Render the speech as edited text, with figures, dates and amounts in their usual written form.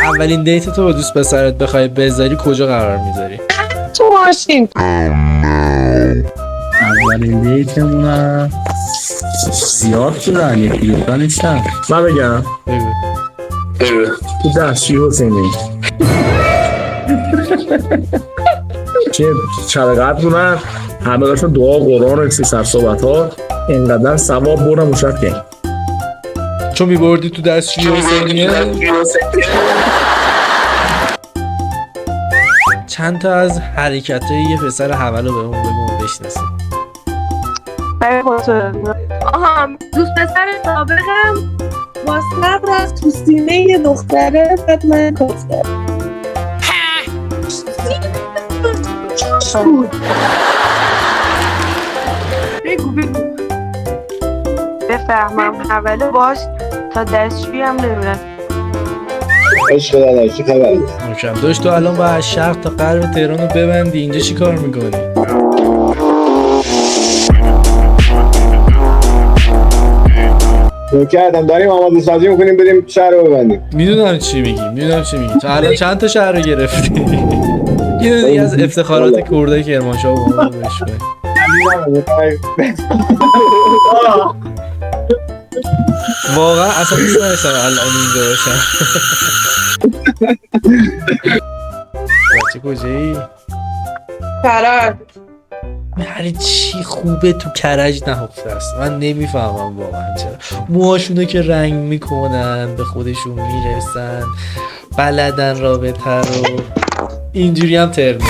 اولین دیت تو با دوست پسرت بخوای بذاری کجا قرار میذاری؟ تو ماشین. اولین دیتمونم زیاد بودن، یکی دوتا نیستن. من بگم بگو. تو دستشوی حسینی که شبقت بودن، همه داشتن دعا قرآن و سر صحبت ها، اینقدر ثواب بردم و شد که چون میبردی تو دستشوی حسینیه؟ چند تا از حرکتای یه پسر حولو بهمون بگو بشناسیم. آها، دوست پسر سابقم با صبر از تو سینه یه دختره بعد من کفتم. بگو بفهمم حوله باش تا دستشویی هم نمیرم. عشق داداش چه خبره؟ مکرم داشت تو الان باید از شرق تا غرب تهران رو ببندی، اینجا چی کار میکنی؟ کردم داریم آماده سازی میکنیم بریم شهر رو ببندیم. میدونم چی میگی تو الان چند تا شهر رو گرفتی؟ یه دیگه از افتخارات کرده کرمانشاه با ما بهش بگی. واقعا اصلا دوست نداشتم الان اینجا باشم. بچه کجایی؟ قرار هر چی خوبه تو کرج نهفته است. من نمیفهمم واقعا چرا موهاشونو که رنگ میکنن به خودشون میرسن، بلدن رابطه رو، اینجوری هم ترمیم.